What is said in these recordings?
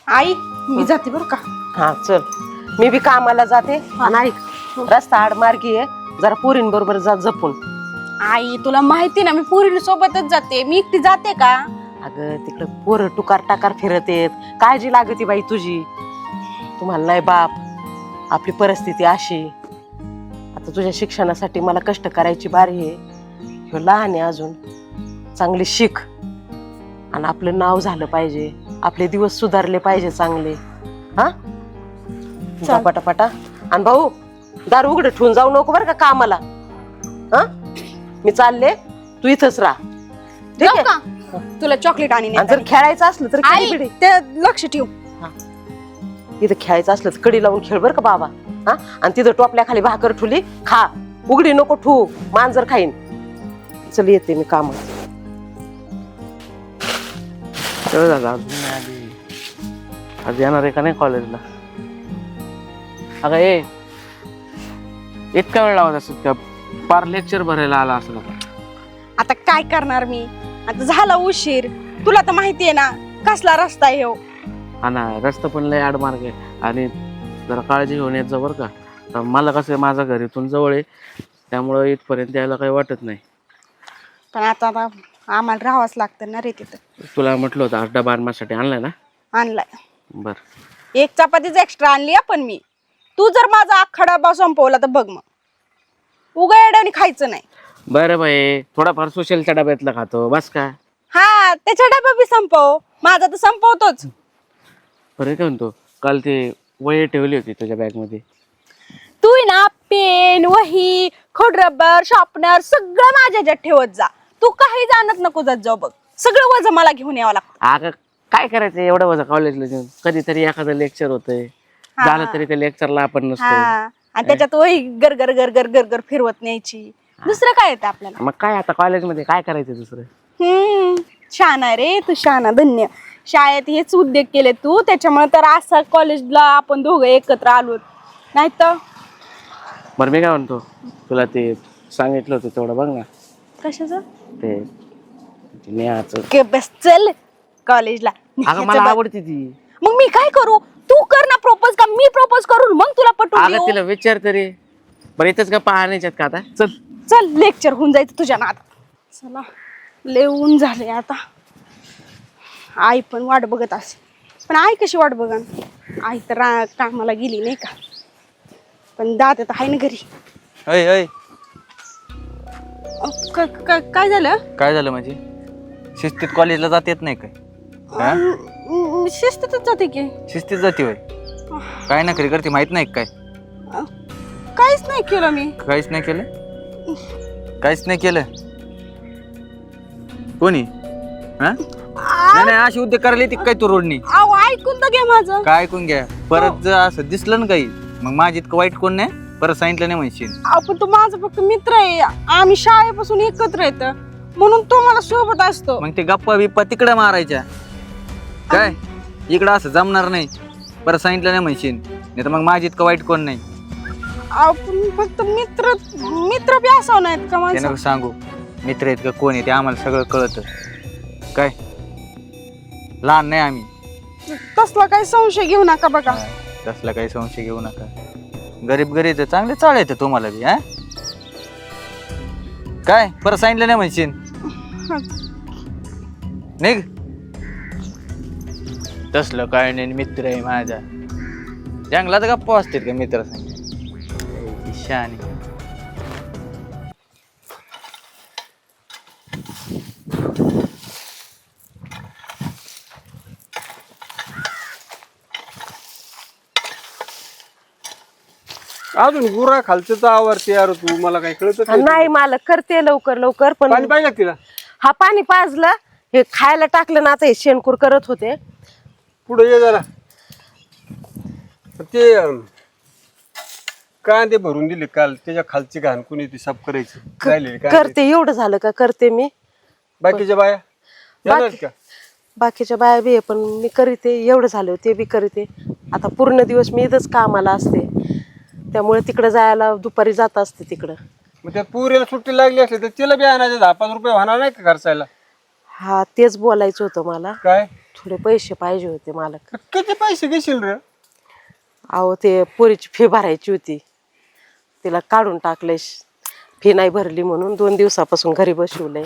आई मी जाते बरं का. हा चल, मी बी कामाला जाते. आणि ऐक, रस्ता आडमार्गी आहे, जरा पोरींबरोबर जा जपून. आई तुला माहिती ना मी पुरी सोबतच जाते, मी एकटी जाते का? अगं तिकडे पोरं टुकार टाकार फिरत येत, काळजी लागते बाई तुझी. तुम्हाला नाही बाप, आपली परिस्थिती अशी. आता तुझ्या शिक्षणासाठी मला कष्ट करायची बारी आहे. ह्यो लहान आहे अजून, चांगली शिक आणि आपलं नाव झालं पाहिजे, आपले दिवस सुधारले पाहिजे चांगले. हा जा पटापटा. आणि भाऊ दार उघडं ठेवून जाऊ नको बरं का कामाला. हा मी चालले, तू इथंच राहा. ठीक जाऊ आहे? का? तुला चॉकलेट आणि आणि जर खेळायचं असलं तर आई बिडी ते लक्ष ठेव. इथं खेळायचं असलं तर कडी लावून खेळ बर का बाबा. हा आणि तिथं टोपल्या खाली भाकर ठुली खा, उघडी नको ठू, मांजर खाईन. चल येते मी कामात. आज येणार आहे का नाही कॉलेजला? अगं ए, इतका वेळ लावत असत का? पार लेक्चर भरायला आला असं का? आता काय करणार मी, आता झाला उशीर. तुला तर माहिती आहे ना कसला रस्ता आहे ह्यो. हा ना, रस्ता पण लय आडमार्ग आहे. आणि जरा काळजी घेऊन येत जा बरं का. तर मला कसं आहे, माझा घर इथून जवळ आहे, त्यामुळं इथपर्यंत यायला काही वाटत नाही. पण आता आम्हाला राहावंच लागतं ना रे तिथं. तुला म्हटलं होतं आज डबा आणण्यासाठी आणलाय ना? आणलाय. बर, एक चपातीच एक्स्ट्रा आणली पण मी. तू जर माझा अख्खा डबा संपवला तर बघ मग, उघड्याने खायचं नाही. बरं बाई, थोडाफार सोशलच्या डब्यातला खातो बस का. हा त्याच्या डबा बी संपव, माझा तर संपवतोच. बरं काय म्हणतो, काल ते वही ठेवली होती तुझ्या बॅग मध्ये. तू ना पेन, वही, खोडरबर, शॉर्पनर सगळं माझ्या ह्याच्यात ठेवत जा. तू काही जाणत नको जात जाऊ बघ. सगळं वजन मला घेऊन यावं लागतं. अगं काय करायचं एवढं वजा कॉलेजला जाऊन? कधीतरी एखादं लेक्चर होतंय, झालं तरी त्या लेक्चरला आपण नसतो. आणि त्याच्यात वही गरगर गरगर गरगर फिरवत न्यायची. दुसरं काय येतं आपल्याला? मग काय आता कॉलेजमध्ये काय करायचं दुसरं? छान आहे रे तू, शहाणा धन्य. शाळेत हेच उद्योग केले तू, त्याच्यामुळे तर असं कॉलेजला आपण दोघं एकत्र आलो. नाही तर बरं मी काय म्हणतो, तुला ते सांगितलं होतं तेवढं बघ ना, कशाचं ते नेहाचं. के बस चल कॉलेजला. अगं मला आवडते ती. मग मी काय करू? तू कर ना प्रपोज, का मी प्रपोज करून मग तुला पटवून अगं देऊ? तिला विचार तरी. बरं इथंच का पाहण्याच्यात का आता? चल चल लेक्चर होऊन जायचं तुझ्या नादात. चला लेऊन झाले आता. आई पण वाट बघत असे, पण आई कशी वाट बघन? आई तर कामाला गेली नाही का, पण दादा तर आहे ना घरी. अय अय काय झालं? काय झालं म्हणजे? शिस्तीत कॉलेजला जात येत नाही काय? शिस्तच जाते की. शिस्तीत जाते होय? काय नखरी करते माहित नाही काय? काहीच नाही केलं मी. काहीच नाही केलं? काहीच नाही केलं? कोणी? हा नाही नाही, अशी उद्योग करायला येते काय तू रोडनी? अहो ऐकून तर घ्या माझं. काय ऐकून घ्या, परत जर असं दिसलं ना काही, मग माझी इतकं वाईट कोण नाही, परत सांगितलं नाही म्हणशील. आपण तो माझा फक्त मित्र आहे, आम्ही शाळेपासून एकत्र येत, म्हणून तो मला सोबत असतो. मग ते गप्पा बिप्पा तिकडे मारायच्या काय, इकडं असं जमणार नाही, परत सांगितलं नाही म्हणशील. नाही तर मग माझी इतकं वाईट कोण नाही. आपण फक्त मित्र मित्र बी असावं नाहीत का ते माणसं? नको सांगू मित्र आहेत का कोण आहे, ते आम्हाला सगळं कळतं. काय लहान नाही आम्ही. तसला काही संशय घेऊ नका बघा. तसला काही संशय घेऊ नका. गरीब गरीब चांगले चाळ येते तुम्हाला बी. हा काय परत सांगितलं नाही म्हणशील. निघ. तसलं काय नाही, मित्र आहे माझा. जंगलात गप्पा असतात का मित्र सांग? शानी. अजून गुरा खालचं आवरते यार तू, मला काय कळत नाही मला करते लवकर लवकर. पण पाणी पाहिजे तिला. हा पाणी पाजलं, हे खायला टाकलं ना, आता हे शेणकूर करत होते. पुढे ये जरा. ते कांदे भरून दिले काल, त्याच्या खालची घाण कोणी ती साफ करायची राहिलेली कांदे. करते, एवढं झालं का करते मी. बाकीच्या बाया येणार का? बाकीच्या बाया बी आहे, पण मी करीते. एवढं झालं ते बी करीते. आता पूर्ण दिवस मी इथंच कामाला असते, त्यामुळे तिकडे जायला दुपारी जात असते तिकडं. मग त्या पुरीला सुट्टी लागली असली तर तिला बी आणायचे 10-5 रुपये होणार नाही का खर्चायला? हा तेच बोलायचं होतं मला. काय थोडे पैसे पाहिजे होते मालक. किती पैसे घेशील रे? अहो ते पोरीची फी भरायची होती, तिला काढून टाकलंय. फी नाही भरली म्हणून 2 दिवसापासून घरी बसवलंय.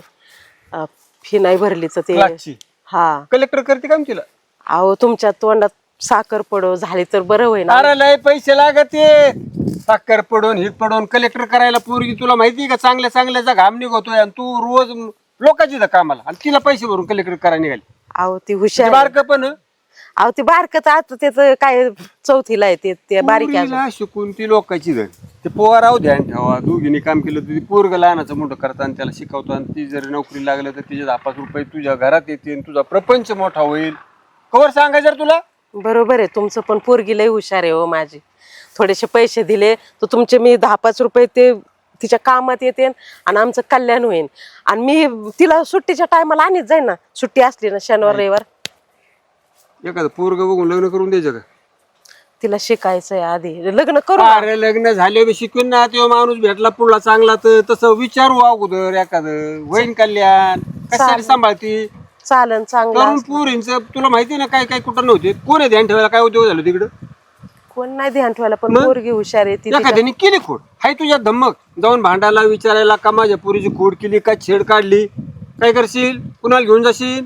फी नाही भरली तर ते क्लासची हा. कलेक्टर करते काम तिला? अहो तुमच्या तोंडात साखर पडो झाली तर बरं होईल. अरे लय पैसे लागते, साखर पडून हिट पडून कलेक्टर करायला. पोरगी तुला माहिती का चांगल्या चांगल्याचा घाम निघतोय आणि तू रोज लोकांची इथं कामाला आणि तिला पैसे भरून कलेक्टर करायला निघाली. अहो ती हुशार आहे. बारक पण अहो ती बारक तर आता त्याचं काय चौथीला आहे ते बारीक आहे अजून. पोरीला शिकून ती लोकांची धड. ते पोराव ध्यान ठेवा, दोघींनी काम केलं तर ती पोरग लहानाचं मोठं करता आणि त्याला शिकवतो आणि ती जर नोकरी लागलं तर तिचे 10-5 रुपये तुझ्या घरात येतील, तुझा प्रपंच मोठा होईल. कवर सांगायचं जर तुला. बरोबर आहे तुमचं, पण पोरगी लय हुशार आहे हो माझी. थोडेसे पैसे दिले तर तुमचे मी 10-5 रुपये ते तिच्या कामात येते आणि आमचं कल्याण होईल. आणि मी तिला सुट्टीच्या टायमाला आणत जाईन ना, सुट्टी असली ना शनिवार रविवार. एखादं पोरग बघून लग्न करून द्यायचं का? तिला शिकायचंय आधी, लग्न करू. अरे लग्न झाले बी शिकवेन ना. तेव्हा माणूस भेटला पुढला चांगला तर तसं विचारू अगोदर एखादं होईन कल्याण. कशासाठी सांभाळती चालन चांगलं. तरुण पोरींचं तुला माहिती ना काय काय कुठं नव्हते. कोण आहे ध्यान ठेवायला? काय उद्योग झालं तिकडं? कोण नाही ध्यान ठेवायला, पण मग? पोरगी हुशार आहे ती. एखाद्याने केली खोड हाय तुझ्या धम्मक जाऊन भांडायला विचारायला का माझ्या पोरीची खोड केली का छेड काढली, काय करशील? कुणाला घेऊन जाशील?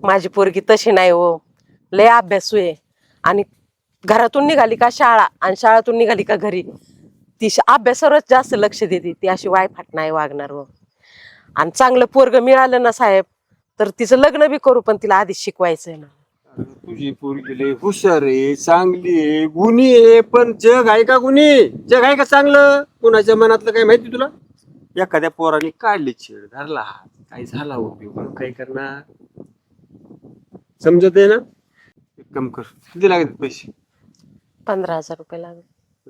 माझी पोरगी तशी नाही हो, लय अभ्यासू आहे. आणि घरातून निघाली का शाळा आणि शाळातून निघाली का घरी. ती अभ्यासावरच जास्त लक्ष देते. ती अशी वायफाट नाही वागणार हो. आणि चांगलं पोरग मिळालं ना साहेब तर तिचं लग्न बी करू, पण तिला आधी शिकवायचंय ना. तुझी पोरगी लय हुशार आहे, चांगली आहे, गुणी आहे. पण जग आहे का गुणी? जग आहे का चांगलं? कुणाच्या मनातलं काय माहिती तुला? एखाद्या पोराने काढली छेड, धरला हात, काय झाला उपयोग? काय करणार? समजत आहे ना? एक काम कर, किती लागत पैसे? 15,000 रुपये लागले.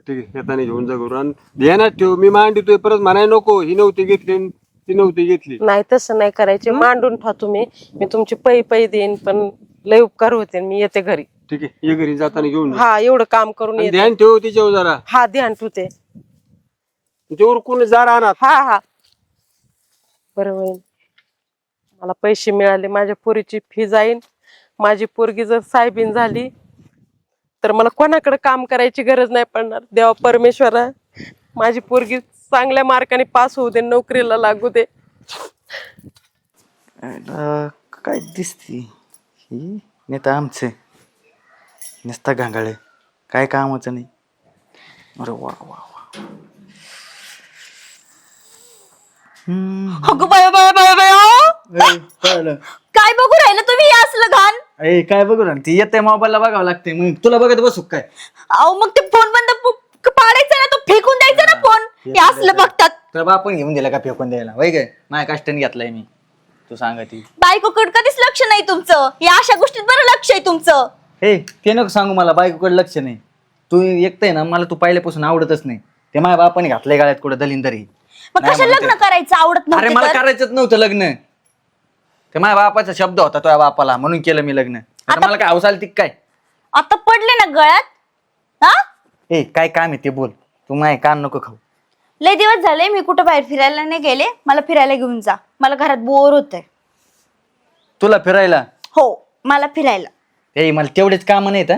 ठीक आहे, येताना घेऊन जा करू. आणि ध्यानात ठेव, मी मांडतोय परत म्हणाय नको ही नव्हती घेतली ती नव्हती घेतली. नाही तसं नाही करायचे, मांडून ठेवा तुम्ही. मी तुमचे पै देईन, पण लय उपकार होते. मी येते घरी. ठीक आहे, ये घरी जाताना घेऊन जा. हा एवढं काम करून आणि येते. ध्यान ठेव तिच्यावर जरा. हा ध्यान ठेवते. त्यावर कोणी जा राहणार. हा बरं होईल. मला पैसे मिळाले, माझ्या पोरीची फी जाईन. माझी पोरगी जर साहेबीन झाली तर मला कोणाकडे काम करायची गरज नाही पडणार. देवा परमेश्वरा माझी पोरगी चांगल्या मार्काने पास होऊ दे, नोकरीला लागू दे. काय दिसती ही नेता आमचे नुसता घांगाळे, काय कामाचं नाही. अरे वा वा वा. अगं बाय बाय बाय बाय काय बघू राहिलं तुम्ही हे असलं घाण? काय बघू ना, ती येते मोबाईलला बघावं लागते. मग तुला बघत बसू काय? अहो मग ते फोन बंद पाडायचा ना, तो फेकून द्यायचा ना फोन. हे असलं बघतात. तर बापून घेऊन दिला का फेकून द्यायला? वय काय माझ्या कष्टाने घेतलाय मी. तू सांगा ती बायकोकडे कधीच लक्ष नाही तुमचं. या अशा गोष्टीत बरं लक्ष आहे तुमचं. हे ते नको सांगू मला, बायकोकडे लक्ष नाही. तू एकटंय ना, मला तू पहिल्यापासून आवडतच नाही. ते माझ्या बापाने घातलंय गाळ्यात कुठं दलिंदरी. मग कशा लग्न करायचं आवडत अरे मला नव्हतं तर? करायचंच नव्हतं लग्न. ते माझ्या बापाचा शब्द होता तुझ्या बापाला, म्हणून केलं मी लग्न. आता मला काय हौस आली ती काय? आता पडले ना गळ्यात. हा ए काय काम आहे ते बोल. तू माझे कान नको खाऊ. लय दिवस झाले मी कुठं बाहेर फिरायला नाही गेले. मला फिरायला घेऊन जा. मला घरात बोर होतंय. तुला फिरायला? हो मला फिरायला. ए मला तेवढेच काम नाहीत.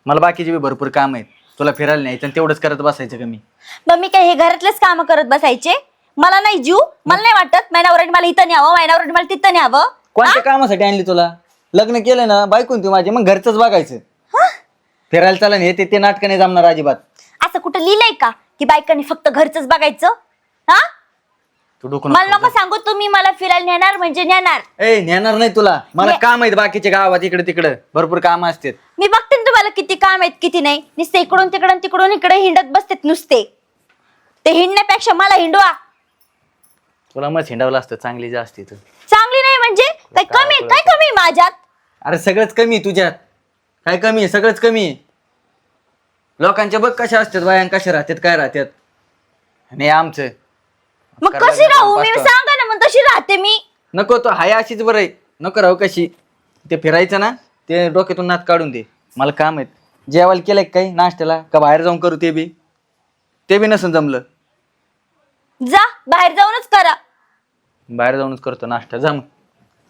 मला बाकीचे बी भरपूर काम आहेत. तुला फिरायला नाही तर तेवढंच करत बसायचं का मी? मग मी काय हे घरातलेच काम करत बसायचे? मला नाही जीव, मला नाही वाटत महिनावराने मला इथं न्यावं, महिनावराने मला तिथं न्यावं. कोणत्या कामासाठी आणली तुला? लग्न केलं ना बायकून तू माझे, मग घरचंच बघायचं. फिरायला चाला नाही ते नाटक नाही जमणार अजिबात. असं कुठं लिहिलंय का की बायकांनी फक्त घरचंच बघायचं? हा तू डोकं मला नको सांगू तुम्ही. मला फिरायला नेणार म्हणजे नेणार. ए नेणार नाही तुला. मला काम आहेत बाकीचे गावात इकडे तिकडे भरपूर काम असतात. मी बघते ना तुम्हाला किती काम आहेत किती नाही. नुसते इकडून तिकडून तिकडून इकडे हिंडत बसतेत नुसते. ते हिंडण्यापेक्षा मला हिंडवा. तुला मग हिंडावलं असतं, चांगली जी असते तू. चांगली नाही म्हणजे काय कमी? काय कमी आहे माझ्यात? अरे सगळंच कमी आहे तुझ्यात. काय कमी आहे? सगळंच कमी आहे. लोकांच्या बघ कशा असतात, बायां कशा राहतात, काय राहतात. आणि आमचं मग कशी राहू मी? सांगा ना, मग तशी राहते मी. नको तो हाय अशीच बरं आहे. नको राहू कशी. ते फिरायचं ना ते डोक्यातून नात काढून दे. मला काम आहेत. जेवायला केलंय काही नाश्त्याला का बाहेर जाऊन करू? ते बी नसून जमलं. जा बाहेर जाऊनच करा. बाहेर जाऊनच करतो नाश्ता. जा मग.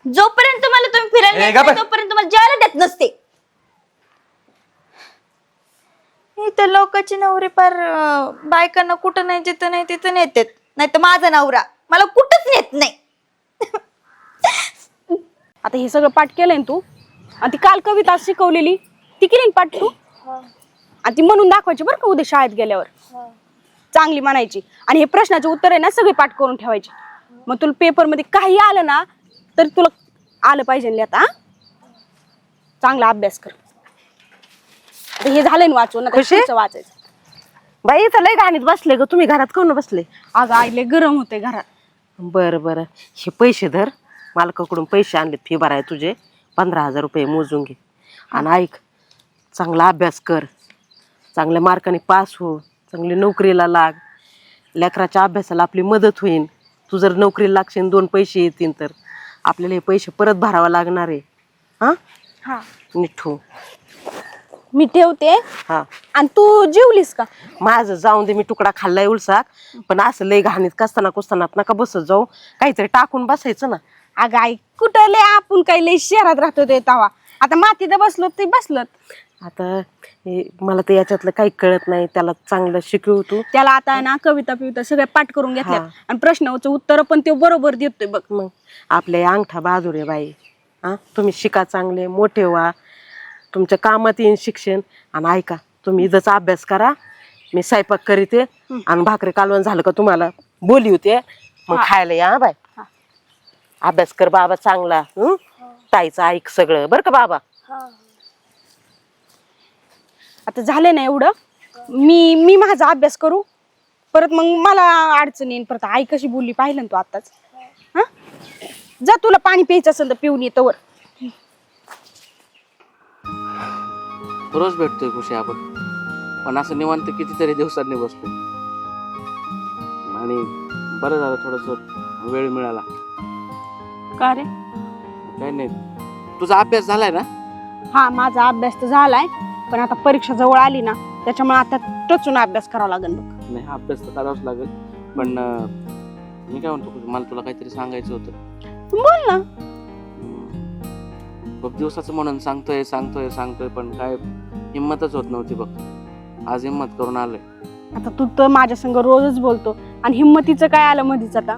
जोपर्यंत मला तुम्ही फिरायला ए, नेत गप्प. नाही, तोपर्यंत तुम्हाला जेवायला देत नसते. इथं लोकांची नवरी पार बायकांना कुठं नाही जिथं नाही तिथं नेतात. नाही तर माझा नवरा मला कुठंच नेत नाही. आता हे सगळं पाठ केलंय ना तू, आणि ती काल कविता शिकवलेली ती केली ना पाठ तू, आणि ती म्हणून दाखवायची बरं का उद्या शाळेत गेल्यावर, चांगली म्हणायची. आणि हे प्रश्नाचे उत्तर आहे ना सगळे पाठ करून ठेवायचे. मग तुला पेपर मध्ये काही आलं ना तर तुला आलं पाहिजे ना आता. चांगला अभ्यास कर. आता हे झालंय ना वाचून, आता खुशी? पुढचं वाचायचं. बाई इथं लय गाणीत बसले ग, तुम्ही घरात कोण बसले? आज आईले गरम होते घरात. बरं बरं, हे पैसे धर, मालकाकडून पैसे आणलेत फी भराय तुझे, 15,000 रुपये मोजून घे. आणि ऐक, चांगला अभ्यास कर, चांगल्या मार्काने पास हो, चांगली नोकरीला लाग. लेकराच्या अभ्यासाला आपली मदत होईल. तू जर नोकरीला लागशील 2 पैसे येतील तर आपल्याला हे पैसे परत भरावा लागणार आहे. हां हा नीट हो. मी ठेवते. हां आणि तू जेवलीस का? माझं जाऊन दे, मी तुकडा खाल्लाय उलसाक, पण असं लय घाणीत कसताना कुसतानात नका बसत जाऊ, काहीतरी टाकून बसायचं ना. अगं आई कुठं लय आपण काही लय शहरात राहतो ते तवा. आता मातीत बसलो ते बसलत. आता हे मला तर याच्यातलं काही कळत नाही, त्याला चांगलं शिकवू तू. त्याला आता ना कविता पिविता सगळ्या पाठ करून घेतल्या, हा. आणि प्रश्नाचं उत्तर पण ते बरोबर देतोय बघ. मग आपल्या अंगठा बहादूर आहे बाई. हां तुम्ही शिका, चांगले मोठे व्हा, तुमच्या कामात येईन शिक्षण. आणि ऐका, तुम्ही इथंच अभ्यास करा, मी स्वयंपाक करीते, आणि भाकरी कालवण झालं का तुम्हाला बोली होते मग खायला या. बाय अभ्यास कर बाबा चांगला. ताईचं ऐक सगळं बरं का बाबा. आता झाले ना एवढं, मी माझा अभ्यास करू, परत मग मला अडचण येईन. परत आई कशी बोलली पाहिलं ना तू आताच. हा जा, तुला पाणी प्यायचं असेल तर पिऊन येतं वर. रोज भेटतोय खुशी आपण, पण असं निवांत कितीतरी दिवसांनी बसतोय. आणि बरं झालं थोडस वेळ मिळाला. का रे? काही नाही, तुझा अभ्यास झालाय ना? हा माझा अभ्यास तर झालाय, पण आता परीक्षा जवळ आली ना त्याच्यामुळे आता टचून अभ्यास करावा लागेल बघ. नाही अभ्यास तर करावाच लागेल, पण मी काय म्हणतो खुशी, मला तुला काहीतरी सांगायचं होतं. बोल ना. खूप दिवसाचं म्हणून सांगतोय पण काय हिंमतच होत नव्हती बघ. आज हिंमत करून आलोय. आता तू तर माझ्या संग रोजच बोलतो, आणि हिंमतीचं काय आलं मधीच आता.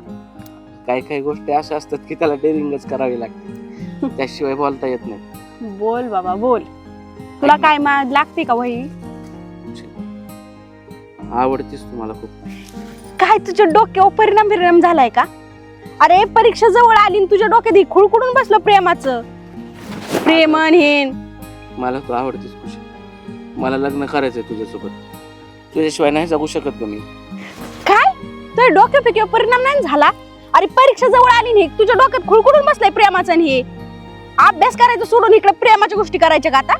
काही गोष्टी अशा असतात की त्याला डेअरिंगच करावी लागते, त्याशिवाय बोलता येत नाही. बोल बाबा बोल. तुला काय लागते का वही? आवडतीस तुम्हाला खूप. काय तुझ्या डोक्यावर परिणाम झालाय का? अरे परीक्षा जवळ आली आणि तुझ्या डोक्यात खुळकुडून बसलं प्रेमाचं. प्रेमन हेन. मला तू आवडतीस खुशी. मला लग्न करायचंय तुझ्यासोबत. तुझ्याशिवाय नाही जगू शकत का मी? काय तुझ्या डोक्यावर परिणाम नाही झाला? अरे परीक्षा जवळ आली नाही, तुझ्या डोक्यात खुळकुडून बसलाय प्रेमाचं. आणि हे अभ्यास करायचं सोडून इकडे प्रेमाच्या गोष्टी करायच्या का आता?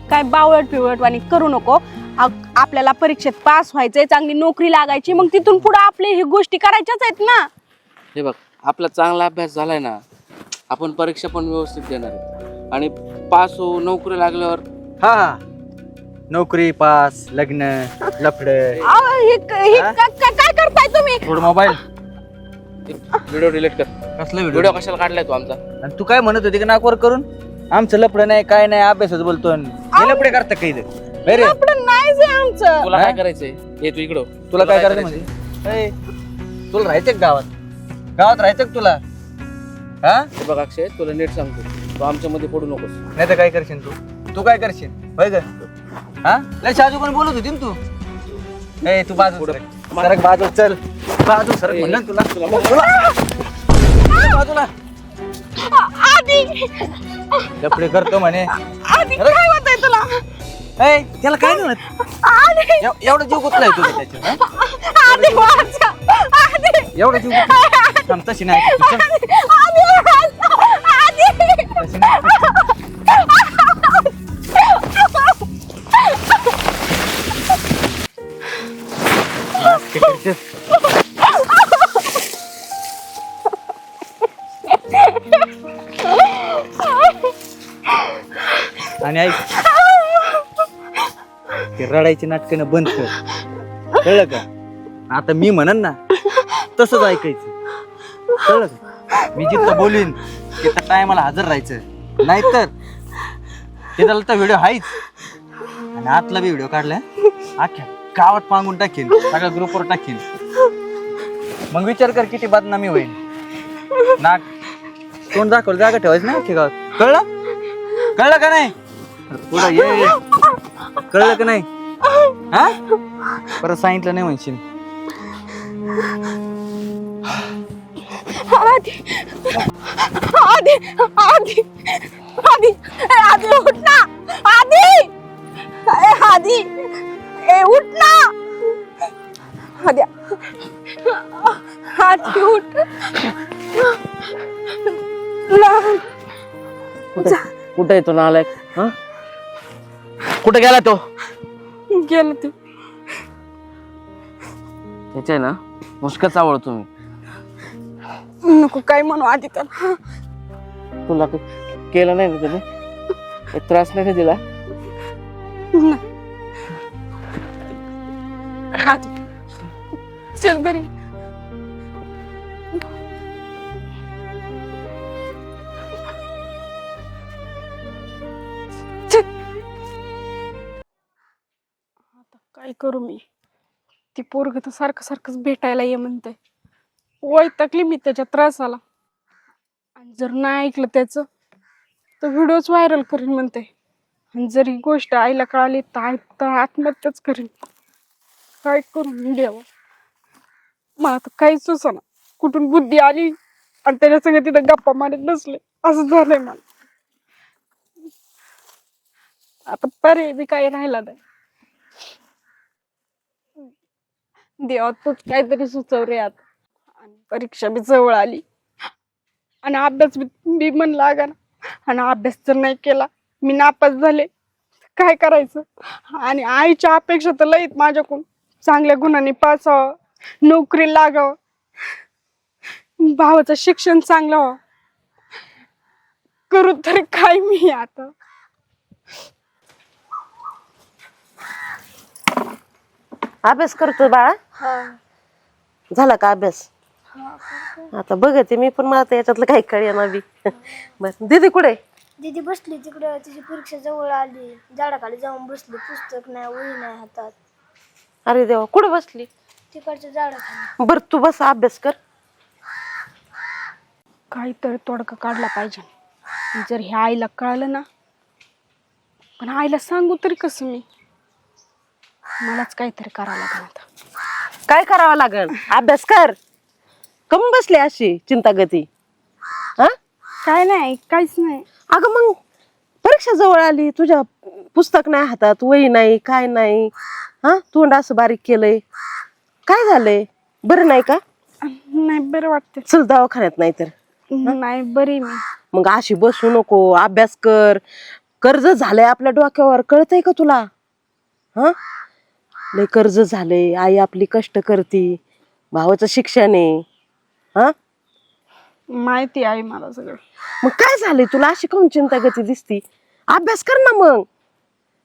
काय बावळट पिवळट वाणी करू नको. आपल्याला परीक्षेत पास व्हायचंय, चांगली नोकरी लागायची, मग तिथून पुढे आपले हे गोष्टी करायच्याच आहेत ना. हे बघ, आपला चांगला अभ्यास झालाय ना, आपण परीक्षा पण व्यवस्थित देणार आहे. आणि पास हो, नोकरी लागल्यावर हा नोकरी, पास, लग्न, लफड. काय करताय तुम्ही? थोडं मोबाईल. व्हिडिओ डिलीट कर. कसला व्हिडिओ कशाला काढलाय तू आमचा? आणि तू काय म्हणत होती की नाकवर करून आमचं लफड नाही, काय नाही, अभ्यासच बोलतो. हे लफडे करतात काही रे? लफडं नाहीच आहे आमचं. तुला काय करायचंय? ये तू इकडं. तुला काय करायचं म्हणजे? ए, तुला राहायचं का गावात? गावात राहायचं का तुला? हा हे बघ अक्षय, तुला नीट सांगतो, तू आमच्या मध्ये पडू नकोस. नाही तर काय करशील तू काय करशील? होय ग? हा लय साजू पण बोलत होती ना तू. ए तू बाजू सरक बाजू, चल बाजू सरक म्हणलं ना तुला. बाजूला आधी लफडे करतो म्हणे. आधी काय होतंय तुला? ए त्याला काय नाही म्हणत. आधी एवढा जीव गुतलाय तुझा त्याच्यात, हा? आधी वाचा. आधी एवढा जीव गुतलाय. थांब, तशी नाही. चल. आधी वाचा. आधी तशी नाही. नाचते करतेस. आणि ऐक, ते रडायची नाटकं बंद कर, कळलं का? आता मी म्हणन ना तसंच ऐकायचं, कळलं का? मी जिथं बोलीन तिथं टायमाला हजर राहायचं, नाहीतर तिथला तर व्हिडिओ आहेच आणि आतला बी व्हिडिओ काढलाय अख्ख्या गावात पांगून टाकेन, सगळ्या ग्रुपवर टाकेन. मग विचार कर किती बदनामी होईल. नाक तोंड दाखवलं जागा ठेवायचं नाही अख्ख्या गावात. कळलं कळलं का नाही? पुढं ये, कळलं का नाही? हा परत सांगितलं नाही म्हणशील. आधी आधी आधी आधी आधी उठ ना. आधी आधी उठ ना. आधी आधी उठ. कुठे येतो नालायक? हा कुठे गेला तो? गेलं ते. त्याच्या ना मुस्कत चावळ तुम्ही. नको काय म्हणू आधी त्याला. तुला केलं नाही ना त्याने? एक त्रास नाही दिला? आधी चल घरी. आता काय करू मी? ती पोरग तर सारखं सारखंच भेटायला ये म्हणते. वैतागली मी त्याच्या त्रासाला. आणि जर नाही ऐकलं त्याचं तर व्हिडिओच व्हायरल करीन म्हणते. आणि जर ही गोष्ट आईला कळाली तर आत्महत्याच करीन. काय करू मी देवा? मला तर काहीच सुचना. कुठून बुद्धी आली आणि त्याच्या संग तिथं गप्पा मारत बसले. असं झालंय मला. आता पर्याय बी काही राहिला नाही. देवा तूच काहीतरी सुचव रे आता. आणि परीक्षा बी जवळ आली आणि अभ्यास बी मन लागा ना. आणि अभ्यास जर नाही केला मी नापास झाले काय करायचं? आणि आईच्या अपेक्षा तर लईत माझ्याकडून. चांगल्या गुणांनी पास व्हावं, नोकरी लागावं, भावाचं शिक्षण चांगलं व्हावं. करू तरी काय मी आता? अभ्यास करतो बाळा? झाला का अभ्यास? आता बघते मी पण. मला तर याच्यातलं काही कळेना बी. बस दीदी कुठे? दीदी बसली तिकडं, तिची परीक्षा जवळ आली. झाडाखाली जाऊन बसली, पुस्तक नाही, वही नाही हातात. अरे देवा, कुठे बसली? तिकडच्या झाडाखाली. बर तू बस अभ्यास कर. काहीतरी तोडगा काढला पाहिजे. जर हे आईला कळलं ना, पण आईला सांगू तरी कसं मी? मलाच काहीतरी करावं लागेल आता. काय करावं लागल? अभ्यास कर. कम बसली अशी चिंतागती? हा काय नाही, काहीच नाही. अगं मग परीक्षा जवळ आली, तुझ्या पुस्तक नाही हातात, वही नाही, काय नाही. हा तोंड असं बारीक केलंय, काय झालंय? बरं नाही का? नाही बरं वाटतं. चल दवाखान्यात. नाही तर नाही बरी मी. मग अशी बसू नको, अभ्यास कर. कर्ज झालंय आपल्या डोक्यावर, कळतंय का तुला? हा लय कर्ज झालंय. आई आपली कष्ट करती, भावाचं शिक्षण आहे. हा माहिती आहे मला सगळं. मग काय झालंय तुला? अशी काऊन चिंतागती दिसती? अभ्यास कर ना मग.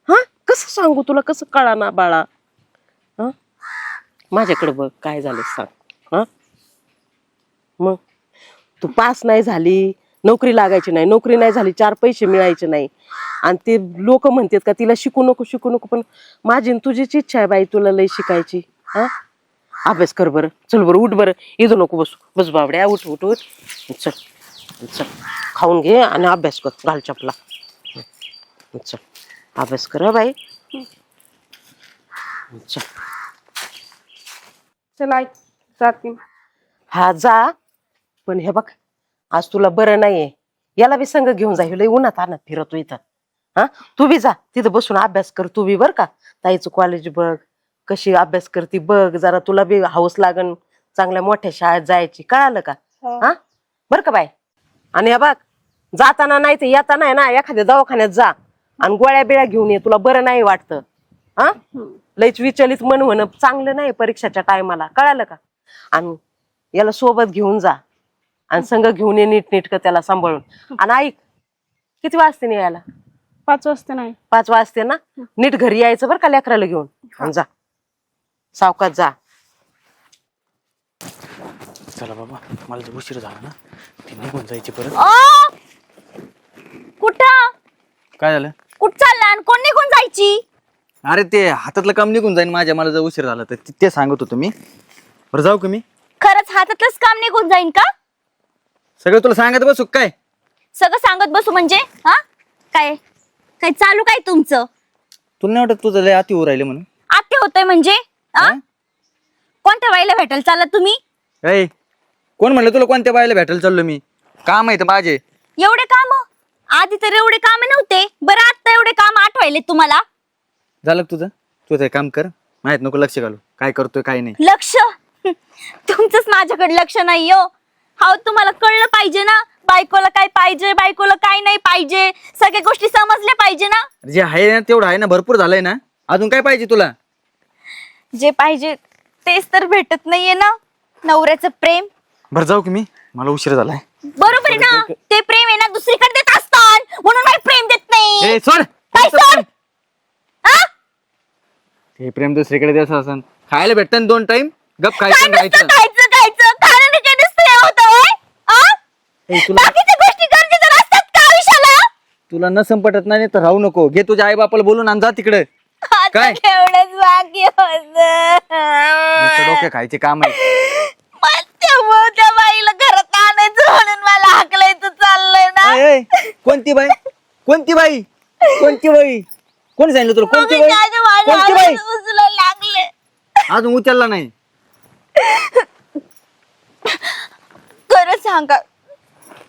हा कसं सांगू तुला, कसं कळा ना बाळा? हा माझ्याकडे बघ काय झालं सांग. हा मग तू पास नाही झाली, नोकरी लागायची नाही, नोकरी नाही झाली, 4 पैसे मिळायचे नाही. आणि ते लोक म्हणतात का तिला शिकू नको शिकू नको. पण माझी तुझीच इच्छा आहे बाई तुला लय शिकायची. हा अभ्यास कर बरं. चल बरं उठ बरं. इथं नको बसू. बस बाबड्या, उठ उठ उठ. चल चल खाऊन घे आणि अभ्यास कर. घाल चपला. चल अभ्यास कर बाई. चल चल आई जाते. हा जा. पण हे बघ आज तुला बरं नाहीये. याला बी संग घेऊन जा. लय उन्हात आणत फिरतो इथं. हा तू बी जा तिथं बसून अभ्यास कर. तू बी बर का. ताईचं कॉलेज बघ, कशी अभ्यास करते बघ. जरा तुला बी हौस लागन चांगल्या मोठ्या शाळेत जायची. कळालं का? हा बर का बाय. आणि हे बघ जाताना नाही तर येताना आहे ना एखाद्या दवाखान्यात जा आणि गोळ्या बिळ्या घेऊन ये. तुला बरं नाही वाटतं. हा लयच विचलित मन होणं चांगलं नाही परीक्षाच्या टायमाला. कळालं का? आणि याला सोबत घेऊन जा आणि संग घेऊन ये नीटनेटकं त्याला सांभाळून. आणि ऐक किती वाजते नाही यायला? 5 वाजता नाही. 5 वाजते ना. नीट घरी यायचं बरं का लेकराला घेऊन. आणि जा सावकाश जा. चला बाबा, मला जर उशीर झाला ना ती निघून जायची परत. कुठं काय झालं? कुठं चालला आणि कोण निघून जायची? अरे ते हातातलं काम निघून जाईन माझ्या, मला जर उशीर झाला तर ते सांगत होतो मी. बरं जाऊ का मी? खरंच हातातलंच काम निघून जाईन का? सगळं तुला सांगत बसू काय? सगळं सांगत बसू म्हणजे? हा काय काय चालू काय तुमचं? तुला नाही वाटत तुझं लय अति होऊ राहिले म्हणून? आते होतंय म्हणजे? हा? कोणत्या बाईला भेटायला चालला तुम्ही? ऐ, कोण म्हणलं तुला कोणत्या बायला भेटायला चाललो मी? काम आहे माझे. एवढे काम? आधी तर एवढे काम नव्हते, बरं आता एवढे काम आठवायले तुम्हाला? झालं का तुझं? तू ते काम कर, माहित नको लक्ष घालू काय करतोय काय नाही. लक्ष? तुमचंच माझ्याकडे लक्ष नाही हो. हा तुम्हाला कळलं पाहिजे ना, बायकोला काय पाहिजे, बायकोला काय नाही पाहिजे, सगळ्या गोष्टी समजल्या पाहिजे ना. जे आहे ना तेवढं आहे ना, भरपूर झालंय ना. अजून काय पाहिजे तुला? जे पाहिजे तेच तर भेटत नाहीये ना. नवऱ्याचं प्रेम. बरं जाऊ की मी, मला उशीर झालाय. बरोबर आहे ना, ते प्रेम आहे ना दुसरीकडे देत असतात, म्हणून मला प्रेम देत नाही. ए सोड. काय सोड? हा? हे प्रेम दुसरीकडे द्यायचं असं खायला भेटतं 2 टाइम, गप काय खायचं नुसतं खायचं. खायचं खाण्याने काय नुसतं हे होतं होय? हा? ए, तुला बाकीच्या गोष्टी गरजेच्या नसतात का आयुष्याला? तुला न संपटत नाही तर राहू नको. घे तुझ्या आई बापाला बोलून आणि जा तिकडे. काय? आता एवढंच बाकी नुसतं डोके होत. खायचे काम आहे. त्या बाईला घरात आणायचं म्हणून मला हाकलायचं चाललंय ना. ए, ए, कोणती बाई? कोणती बाई? कोणती बाई? कोण सांगितलं तुला? कोणती बाई? कोणती बाई? उचलायला लागले. अजून उचलला नाही. खरं सांगा,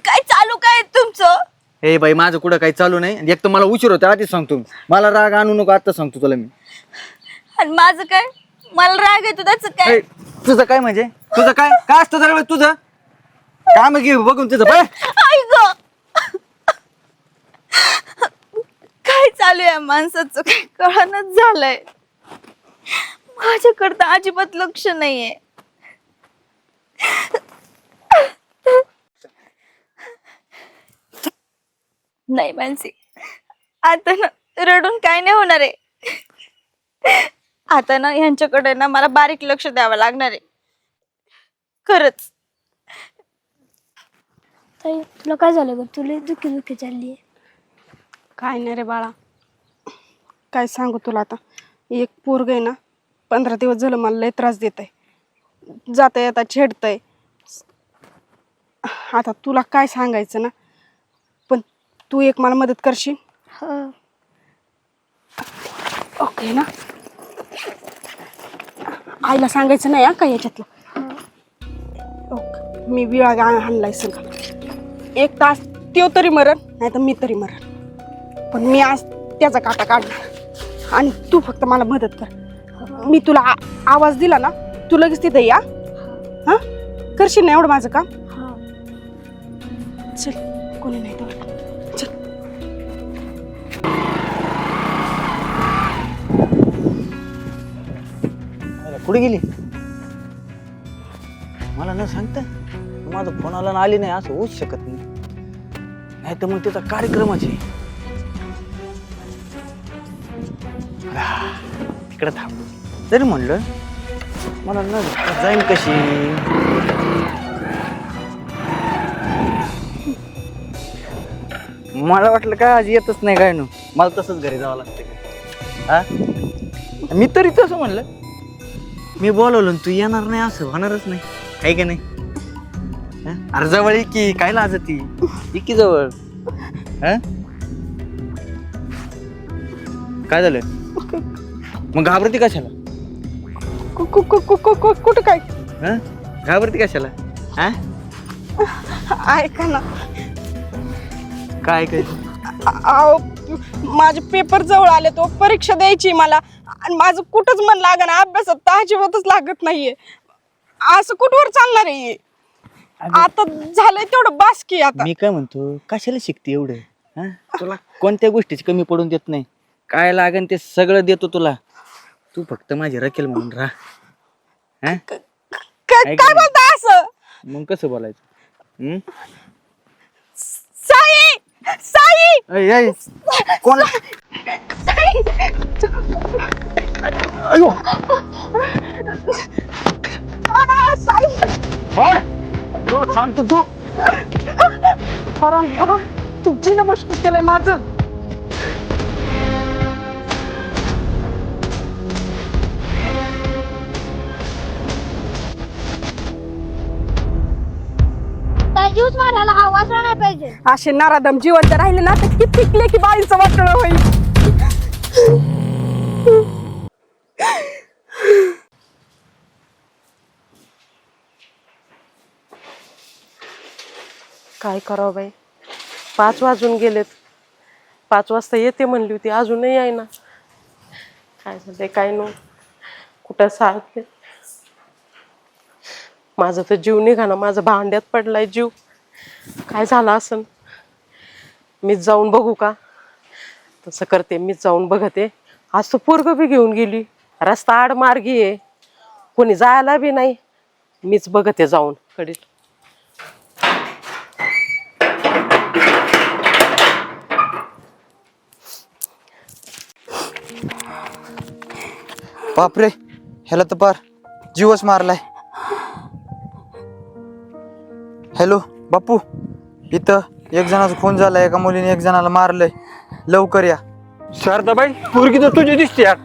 काय चालू काय तुमचं? हे बाई माझं कुठं काही चालू नाही. आणि एक तर मला उशीर होता आधीच सांगतो. मला राग आणू नको, आता सांगतो तुला मी. आणि माझं काय? मला राग येतो त्याचं काय? ए, तुझं काय म्हणजे? तुझं काय काय असतं सगळं तुझं काम घे बघून तुझं बाय. आई गं! काय चालू आहे माणसाचं काय कळणच झालंय. माझ्याकडे तर अजिबात लक्ष नाहीये. नाही मानसी, आता ना रडून काय नाही होणार आहे. आता ना ह्यांच्याकडे ना मला बारीक लक्ष द्यावं लागणार आहे. खरंच. ताई तुला काय झालं ग? तुला दुखी दुखी चालली. काय नाही रे बाळा, काय सांगू तुला आता. एक पोरग आहे ना 15 दिवस झालं मला लय त्रास देत आहे, जाता येता छेडतंय. आता तुला काय सांगायचं ना, पण तू एक मला मदत करशील? ओके ना? आईला सांगायचं नाही हा काय याच्यातलं. ओके, मी विळा आणलाय सगळं. 1 तास त्यो तरी मरण नाही तर मी तरी मरण, पण मी आज त्याचा काटा काढणार. आणि तू फक्त मला मदत कर. मी तुला आवाज दिला ना, तू लगेच तिथे या. हा, करशील ना एवढं माझं काम? चल, कोणी नाही तर चल. कुठे गेली? मला न सांगता माझा फोन आला ना आली नाही असं होऊच शकत नाही. नाही तर मग त्याचा कार्यक्रमच आहे. तिकडे थांब. तरी म्हणलं मला न जाईन कशी. मला वाटलं काय आज येतच नाही काय न, मला तसंच घरी जावं लागतं का? हा, मी तरी तसं म्हणलं. मी बोलवलं तू येणार नाही असं होणारच नाही, आहे का नाही? अरे जवळ ये की, काय लाजती? इकी जवळ. हा, काय झालं मग? घाबरती कशाला? कुठं काय? हा, घाबरती कशाला? हा, ऐका ना, काय काय? अहो, माझे पेपर जवळ आले, तो परीक्षा द्यायची मला, आणि माझं कुठंच मन लाग ना, अभ्यासात तर अजिबातच लागत नाहीये. असं कुठवर चालणार आहे? आता झालंय तेवढं बास की. आता मी काय म्हणतो, कशाला शिकते एवढं? हा, तुला कोणत्या गोष्टीची कमी पडून देत नाही. काय लागेल ते सगळं देतो तुला. तू फक्त माझी रखेल म्हणून राहा. हा, काय बोलता असं? मग कसं बोलायचं? साई, साई, ऐ, ऐ, कोण? साई. सांगतो तू तुमची नमस्कार केलंय माझं. ज्यूस मारायला हा वाचला नाही पाहिजे. असे नारादम जिवंत राहिले ना तर किती पिकले की बाईचं वाटलं होईल. काय करावं बाई, 5 वाजून गेलेत. 5 वाजता येते म्हणली होती, अजूनही आहे ना. काय झालंय काय नो, कुठं सारखे. माझा तर जीव निघाला, माझा भांड्यात पडलाय जीव. काय झालं असन, मीच जाऊन बघू का? तसं करते, मीच जाऊन बघते. आज तर पोरगं बी घेऊन गेली, रस्ता आडमार्गी आहे, कोणी जायला बी नाही. मीच बघते जाऊन कडीत. बापरे, ह्याला तर पार जीवच मारलाय. हॅलो बापू, इथं एक जणाचा खून झालाय, एका मुलीने एक जणाला मारलंय, लवकर या. शारदाबाई पोरगी तर तुझी दिसते यार.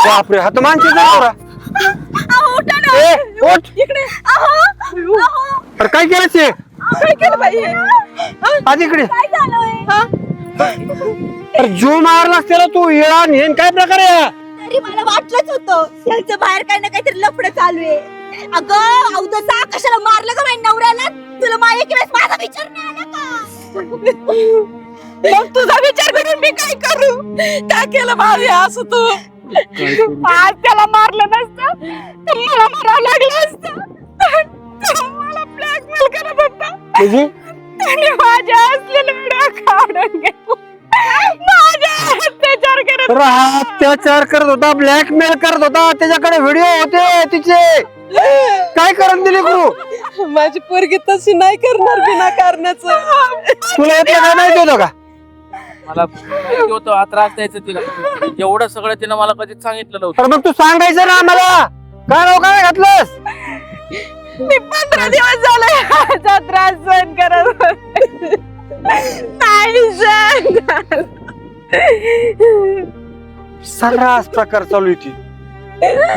बापरे, हा तर माणसे जनावरा. अरे काय केलं ते? आज इकडे अरे जो मारलास त्याला तू येळा नेन, काय प्रकार आहे? तरी मला वाटलंच होतं यांचं बाहेर काही ना काहीतरी लफडं चालू आहे. अगं अवधसा कशाला मारलं का माझ्या नवऱ्याला? तुला माहिती की माझा विचार नाही आला का? मग तुझा विचार करून मी काय करू? काय केलं भावी असं तू? आज त्याला मारलं नसतं तर मला मारावं लागलं असतं. तो मला ब्लॅकमेल करत होता. म्हणजे त्याने माझ्या असलेलं व्हिडिओ काढून घेतला. माझ्या अत्याचार करत अरे हा अत्याचार करत होता, ब्लॅकमेल करत होता, त्याच्याकडे व्हिडिओ होते तिचे. काय करून दिली करू? माझी पोरगी तशी नाही करणार बिना कारणाचं. तुला येतं काय माहिती होतं का? मला माहिती होतं हा त्रास द्यायचं तिला. एवढं सगळं तिनं मला कधीच सांगितलं नव्हतं. तर मग तू सांगायचं ना आम्हाला. काय नाव काय घातलंस? मी 15 दिवस झाले माझा त्रास सहन करत होते. नाही सहन. सर्रास प्रकार चालू आहे ती.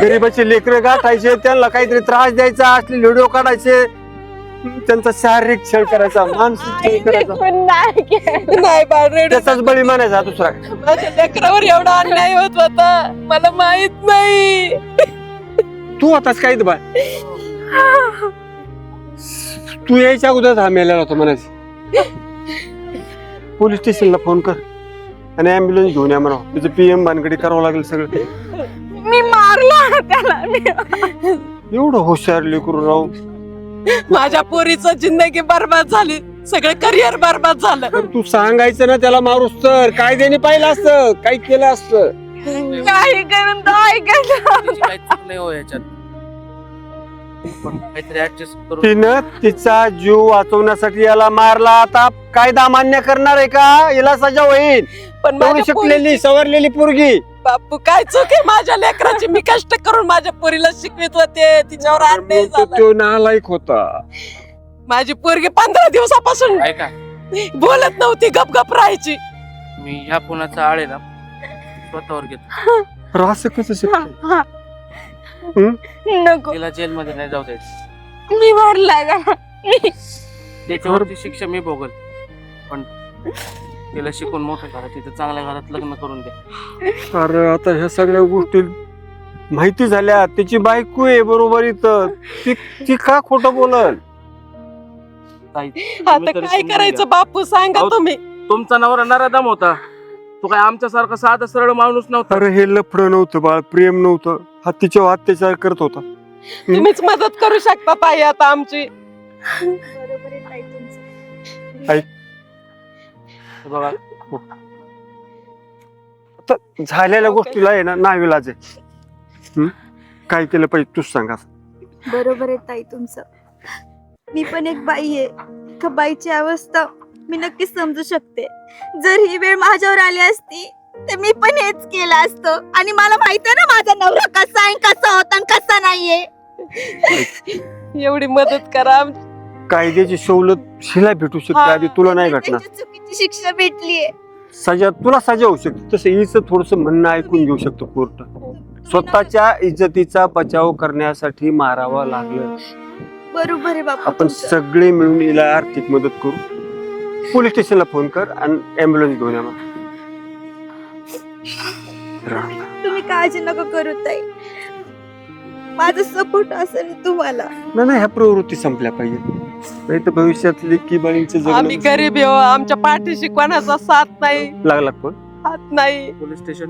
गरीबाचे लेकरं गाठायचे, त्यांना काहीतरी त्रास द्यायचा, असले व्हिडिओ काढायचे, त्यांचा शारीरिक छळ करायचा, मानसिक छळ करायचा, नाही केलं. नाही बाळ, त्याचाच बळी मानायचा दुसरा. माझ्या लेकरावर एवढा अन्याय होत होता, मला माहित नाही. तू होतास काय बा? तू यायच्या अगोदर हा मेलेला होता म्हणायचं. पोलीस स्टेशनला फोन कर आणि ऍम्ब्युलन्स घेऊन या म्हणा. त्याचं PM भानगडी करावं लागेल सगळं. मी मारला त्याला. एवढं हुशार लेकरू राहू. माझ्या पोरीचं जिंदगी बरबाद झाली, सगळं करिअर बरबाद झालं. तर तू सांगायचं ना त्याला मारूस तर. कायद्याने पाहिलं असतं, काय केलं असतं. काही करून तो ऐकायचं. तिची काही चूक नाही हो याच्यात. पण काहीतरी ऍडजस्ट करून तिनं तिचा जीव वाचवण्यासाठी याला मारला. आता कायदा मान्य करणार आहे का? याला सजा होईल. पण एवढी माझ्या शिकलेली सवरलेली पोरगी. बापू काय चूक आहे माझ्या लेकराची? मी कष्ट करून माझ्या पोरीला शिकवित होते, तिच्यावर अन्याय झाला. तो नालायक होता. माझी पोरगी 15 दिवसापासून ऐका, बोलत नव्हती, गप राहायची. मी ह्या कोणाचा आळे ना स्वतःवर घेतो. अरे असं कसं शक्य? नको, तिला जेलमध्ये नाही जाऊ द्यायचं. मी मारला का? त्याच्यावरची शिक्षा मी भोगल, पण तिला शिकून मोठं करा, तिथं चांगल्या घरात लग्न करून द्या. अरे आता ह्या सगळ्या गोष्टी माहिती झाल्या. त्याची बायको आहे बरोबर इथं. ती का खोटं बोलल? ताई, आता तुम्ही तरी काय समजून करायचं घ्या. बापू, सांगा अहो, तुम्ही. तुमचा नवरा नराधम होता. तो काय आमच्यासारखा साधा सरळ माणूस नव्हता. अरे हे लफडं नव्हतं बाळ, प्रेम नव्हतं. हा तिच्यावर अत्याचार करत होता. तुम्हीच मदत करू शकता ताई आता आमची. बरोबर आहे ताई तुमचं. हे बघा, आता झालेल्या गोष्टीला आहे ना नाविलाज आहे. काय केलं पाहिजे तूच सांगा. बरोबर आहे ताई तुमचं. मी पण एक बाई आहे. एका बाईची अवस्था मी नक्कीच समजू शकते. जर ही वेळ माझ्यावर आली असती तर मी पण हेच केलं असतं. आणि मला माहित आहे ना माझा नवरा कसा आहे, कसा होता आणि कसा नाहीये. एवढी मदत करा. कायद्याची सवलत हिला भेटू शकते, आधी तुला नाही भेटणार. त्यांची चुकीची शिक्षा भेटलीये. सजा तुला सजा होऊ शकते, तसं हिचं थोडस म्हणणं ऐकून घेऊ शकतो कोर्ट. स्वतःच्या इज्जतीचा बचाव करण्यासाठी मारावं लागलं. बरोबर आहे बापू आपण तुमचं. सगळे मिळून हिला आर्थिक मदत करू. पोलीस स्टेशनला फोन कर आणि ऍम्ब्युलन्स घेऊन या मग. तुम्ही काळजी नका करू ताई, माझा सपोर्ट असेल तुम्हाला. नाही ह्या प्रवृत्ती संपल्या पाहिजे, नाही तर भविष्यात लेकी बाळींचं आम्ही जगणं गरीब आहे हो, आमच्या पाठीशी कोणाचा साथ नाही, लागला पण हात नाही. Police station